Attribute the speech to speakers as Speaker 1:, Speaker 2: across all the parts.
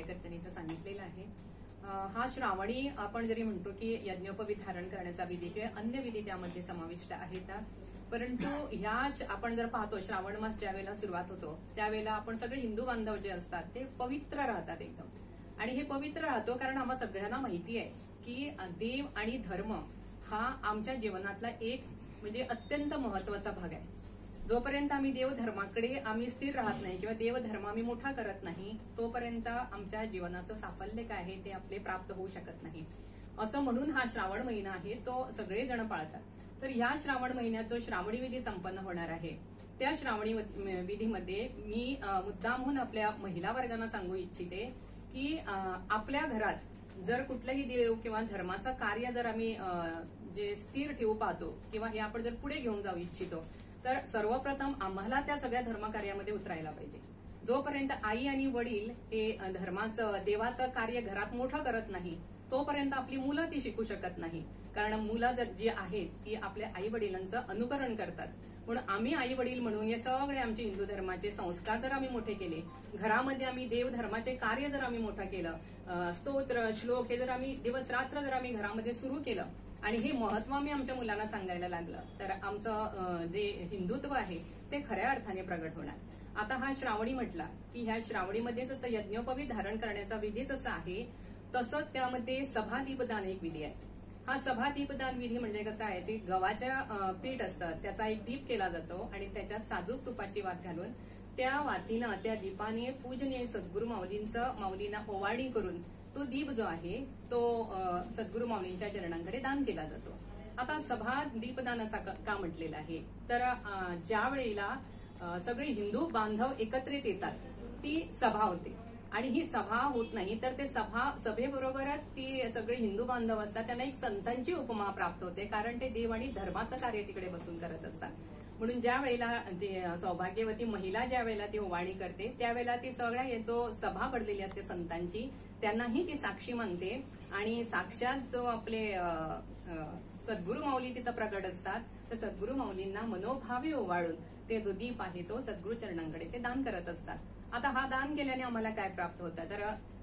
Speaker 1: कार्यकर्त्यांनी इथं सांगितलेलं आहे. हा श्रावणी आपण जरी म्हणतो की यज्ञोपवीत धारण करण्याचा विधी किंवा अन्य विधी त्यामध्ये समाविष्ट आहेत, परंतु ह्या आपण जर पाहतो श्रावण मास ज्या वेळेला सुरुवात होतो त्यावेळेला आपण सगळे हिंदू बांधव जे असतात ते पवित्र राहतात एकदम. आणि हे पवित्र राहतो कारण आम्हा सगळ्यांना माहिती आहे की देव आणि धर्म हा आमच्या जीवनातला एक म्हणजे अत्यंत महत्वाचा भाग आहे. जोपर्यंत आम्ही देवधर्माकडे आम्ही स्थिर राहत नाही किंवा देवधर्म आम्ही मोठा करत नाही तोपर्यंत आमच्या जीवनाचं साफल्य काय आहे ते आपले प्राप्त होऊ शकत नाही. असं म्हणून हा श्रावण महिना आहे तो सगळेजण पाळतात. तर ह्या श्रावण महिन्यात जो श्रावणी विधी संपन्न होणार आहे त्या श्रावणी विधीमध्ये मी मुद्दामहून आपल्या महिला वर्गांना सांगू इच्छिते की आपल्या घरात जर कुठलंही देव किंवा धर्माचं कार्य जर आम्ही जे स्थिर ठेवू पाहतो किंवा हे आपण जर पुढे घेऊन जाऊ इच्छितो तर सर्वप्रथम आम्हाला त्या सगळ्या धर्मकार्यामध्ये उतरायला पाहिजे. जोपर्यंत आई आणि वडील हे धर्माचं देवाचं कार्य घरात मोठं करत नाही तोपर्यंत आपली मुलं ती शिकू शकत नाही. कारण मुलं जर जी आहेत ती आपल्या आई वडिलांचं अनुकरण करतात. म्हणून आम्ही आई वडील म्हणून हे सगळे आमचे हिंदू धर्माचे संस्कार जर आम्ही मोठे केले, घरामध्ये आम्ही देव धर्माचे कार्य जर आम्ही मोठं केलं, स्तोत्र श्लोक हे जर आम्ही दिवस रात्र जर आम्ही घरामध्ये सुरू केलं आणि हे महत्व आम्ही आमच्या मुलांना सांगायला लागलं तर आमचं जे हिंदुत्व आहे ते खऱ्या अर्थाने प्रगट होणार. आता हा श्रावणी म्हटला की ह्या श्रावणीमध्ये जसं यज्ञोपवीत धारण करण्याचा विधी जसा आहे तसंच त्यामध्ये सभा दीपदान एक विधी आहे. हा सभा दीपदान विधी म्हणजे कसं आहे ते गव्हाच्या पीठ असतं त्याचा एक दीप केला जातो आणि त्याच्यात साजूक तुपाची वात घालून त्या वातीनं त्या दीपाने पूजनीय सद्गुरू माऊलींना ओवाळणी करून तो दीप जो आहे तो सद्गुरू माऊलींच्या चरणांकडे दान केला जातो. आता सभा दीपदान असा का म्हटलेला आहे तर ज्या वेळेला सगळे हिंदू बांधव एकत्रित येतात ती सभा होते आणि ही सभा होत नाही तर ते सभेबरोबरच ती सगळे हिंदू बांधव असतात त्यांना एक संतांची उपमा प्राप्त होते कारण ते देव आणि धर्माचं कार्य तिकडे बसून करत असतात. म्हणून ज्या वेळेला ते सौभाग्यवती महिला ज्या वेळेला ती ओवाळणी करते त्यावेळेला ती सगळ्या जो सभा पडलेली असते संतांची त्यांनाही ती साक्षी मानते आणि साक्षात जो आपले सद्गुरू माऊली तिथं प्रगट असतात तर सद्गुरू माऊलींना मनोभावे ओवाळून ते जो दीप आहे तो सद्गुरू चरणांकडे ते दान करत असतात. आता हा दान केल्याने आम्हाला काय प्राप्त होतं तर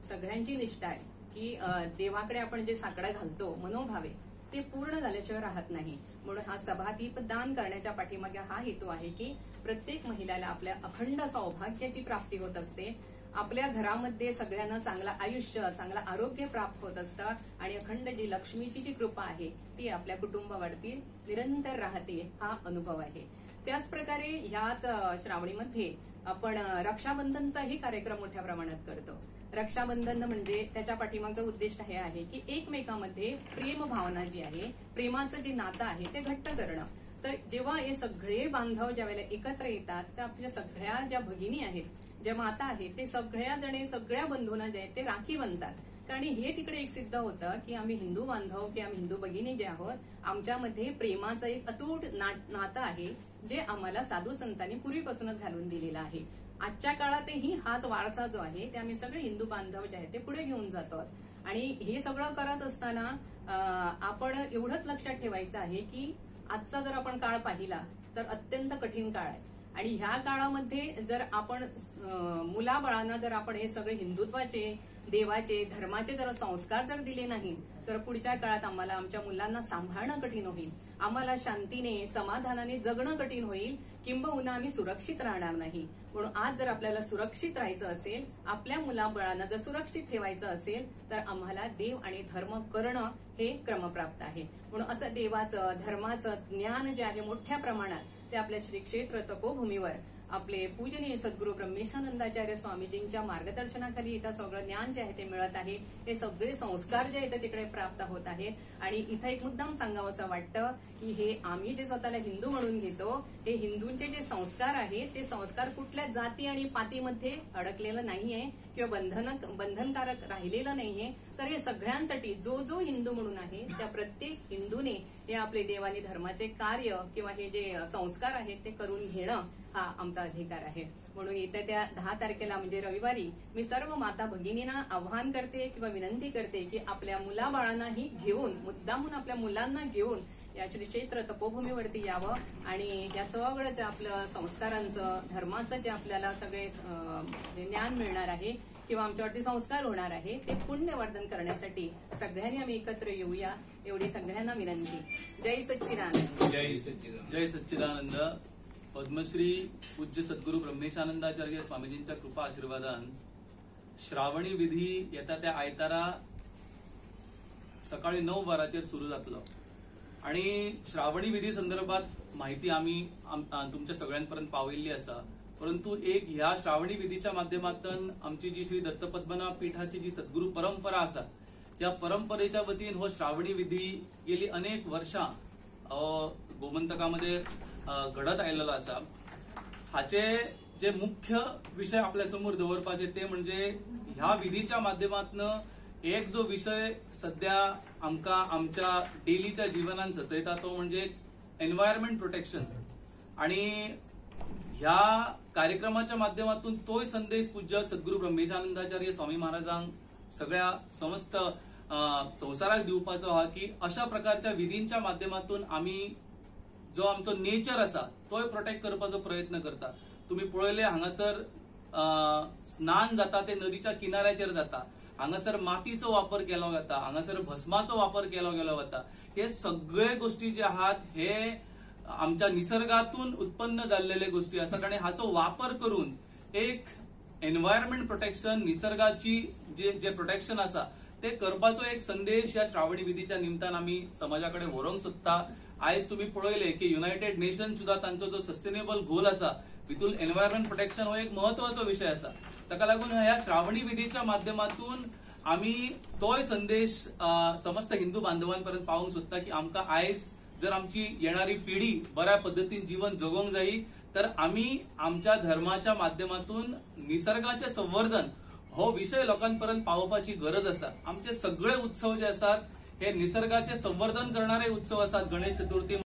Speaker 1: सगळ्यांची निष्ठा आहे की देवाकडे आपण जे साकडं घालतो मनोभावे ते पूर्ण झाल्याशिवाय राहत नाही. म्हणून हा सभादीप दान करण्याच्या पाठीमागे हा हेतू आहे की प्रत्येक महिलाला आपल्या अखंड सौभाग्याची प्राप्ती होत असते. आपल्या घरामध्ये सगळ्यांना चांगलं आयुष्य चांगलं आरोग्य प्राप्त होत असतं आणि अखंड जी लक्ष्मीची जी कृपा आहे ती आपल्या कुटुंबावरती निरंतर राहते हा अनुभव आहे. त्याच प्रकारे ह्याच श्रावणीमध्ये आपण रक्षाबंधनचाही कार्यक्रम मोठ्या प्रमाणात करतो. रक्षाबंधन म्हणजे त्याच्या पाठीमागचं उद्दिष्ट हे आहे की एकमेकांमध्ये प्रेम भावना जी आहे प्रेमाचं जे नातं आहे ते घट्ट करणं. तर जेव्हा हे सगळे बांधव ज्या वेळेला एकत्र येतात तर आपल्या सगळ्या ज्या भगिनी आहेत ज्या माता आहेत ते सगळ्या जणे सगळ्या बंधूंना जे आहेत ते राखी बनतात. कारण हे तिकडे एक सिद्ध होतं की आम्ही हिंदू बांधव की आम्ही हिंदू भगिनी जे आहोत आमच्यामध्ये प्रेमाचं एक अतूट नातं आहे जे आम्हाला साधू संतांनी पूर्वीपासूनच घालून दिलेलं आहे. आजच्या काळातही हाच वारसा जो आहे ते आम्ही सगळे हिंदू बांधव जे आहेत ते पुढे घेऊन जातो. आणि हे सगळं करत असताना आपण एवढंच लक्षात ठेवायचं आहे की आजचा जर आपण काळ पाहिला तर अत्यंत कठीण काळ आहे आणि ह्या काळामध्ये जर आपण मुलाबाळांना जर आपण हे सगळे हिंदुत्वाचे देवाचे धर्माचे जर संस्कार जर दिले नाही तर पुढच्या काळात आम्हाला आमच्या मुलांना सांभाळणं कठीण होईल. आम्हाला शांतीने समाधानाने जगणं कठीण होईल किंबहुना आम्ही सुरक्षित राहणार नाही. म्हणून आज जर आपल्याला सुरक्षित राहायचं असेल आपल्या मुलाबाळांना जर सुरक्षित ठेवायचं असेल तर आम्हाला देव आणि धर्म करणं हे क्रमप्राप्त आहे. म्हणून असं देवाचं धर्माचं ज्ञान जे आहे मोठ्या प्रमाणात ते आपल्या श्री क्षेत्र तपोभूमीवर आपले पूजनीय सद्गुरू ब्रह्मेशानंदाचार्य स्वामीजींच्या मार्गदर्शनाखाली इथं सगळं ज्ञान जे आहे ते मिळत आहे. हे सगळे संस्कार जे आहेत तिकडे प्राप्त होत आहेत आणि इथं एक मुद्दाम सांगावं असं वाटतं की हे आम्ही जे स्वतःला हिंदू म्हणून घेतो हे हिंदूंचे जे संस्कार आहेत ते संस्कार कुठल्या जाती आणि पातीमध्ये अडकलेलं नाहीये किंवा बंधनकारक राहिलेलं नाहीये. तर हे सगळ्यांसाठी जो जो हिंदू म्हणून आहे त्या प्रत्येक हिंदूने हे आपले देवानी धर्माचे कार्य किंवा हे जे संस्कार आहेत ते करून घेणं हा आमचा अधिकार आहे. म्हणून येत्या त्या 10 तारखेला म्हणजे रविवारी मी सर्व माता भगिनींना आवाहन करते किंवा विनंती करते की आपल्या मुलाबाळांनाही घेऊन मुद्दामून आपल्या मुलांना घेऊन या श्री क्षेत्र तपोभूमीवरती यावं आणि या सगळं जे आपलं संस्कारांचं धर्माचं जे आपल्याला सगळे ज्ञान मिळणार आहे किंवा आमच्यावरती संस्कार होणार आहे ते पुण्यवर्धन करण्यासाठी सगळ्यांनी आम्ही एकत्र येऊया एवढी सगळ्यांना विनंती. जय सच्चिदानंद.
Speaker 2: जय सच्चिदानंद.
Speaker 3: जय सच्चिदानंद. पद्मश्री पूज्य सद्गुरू ब्रह्मेशानंदाचार्य स्वामीजींच्या कृपा आशीर्वादान श्रावणी विधी येता त्या आयतारा सकाळी 9:12 सुरू जातलो आणि श्रावणी विधी संदर्भात माहिती आम्ही तुमच्या सगळ्यांपर्यंत पावयल्ली असा. परंतु एक ह्या श्रावणी विधीच्या माध्यमातून आमची जी श्री दत्तपद्मनाभ पीठाची जी सद्गुरू परंपरा असा त्या परंपरेच्या वतीन हो श्रावणी विधी गेली अनेक वर्षां गोमंतकामध्ये घडत आलेला असा. हाचे जे मुख्य विषय आपल्या समोर दवरपाचे ते म्हणजे ह्या विधीच्या माध्यमातून एक जो विषय सध्या आमकां आमच्या डेलीच्या जीवनात सतयता तो म्हणजे एन्व्हायरमेंट प्रोटेक्शन. आणि ह्या कार्यक्रमाच्या माध्यमातून तोय संदेश पूज्य सद्गुरू ब्रह्मेशानंदाचार्य स्वामी महाराजांक सगळ्या समस्त संवसाराक दिवपाचो हा की अशा प्रकारच्या विधींच्या माध्यमातून आम्ही जो आमचो नेचर असा तोय प्रोटेक्ट करपाचो प्रयत्न करता. तुम्ही पळयले हांगासर स्नान जाता ते नदीच्या किनाऱ्याचेर जाता. हांगासर मातीचो वापर केलो वता, हांगासर भस्माचो वापर केलो गेलो वता. हे सगळे गोष्टी जे आहात हे आमच्या निसर्गातून उत्पन्न झालेले गोष्टी असतात आणि हाचो वापर करून एक एन्व्हायरमेंट प्रोटेक्शन निसर्गाची जे प्रोटेक्शन असा ते करपाचो एक संदेश या श्रावणी विधीच्या निमतान आम्ही समाजाकडे व्हरोंक सोदता. आयज तुम्ही पळयले की युनायटेड नेशन सुद्धा तांचो जो सस्टेनेबल गोल असा तितून एन्व्हायरमेंट प्रोटेक्शन हो एक महत्वाचो विषय असा. ताका लागून ह्या श्रावणी विधीच्या माध्यमातून आम्ही तोय संदेश समस्त हिंदू बांधवांपर्यंत पावूंक सोदता की आमकां आयज जर आमची येणारी पिढी बऱ्या पद्धतीन जीवन जगोंक जायी तर आम्ही आमच्या धर्माच्या माध्यमातून निसर्गाचे संवर्धन हो विषय लोकांपर्यंत पावोवपाची गरज असा. आमचे सगळे उत्सव जे असतात हे निसर्गाचे संवर्धन करणारे उत्सव असतात. गणेश चतुर्थी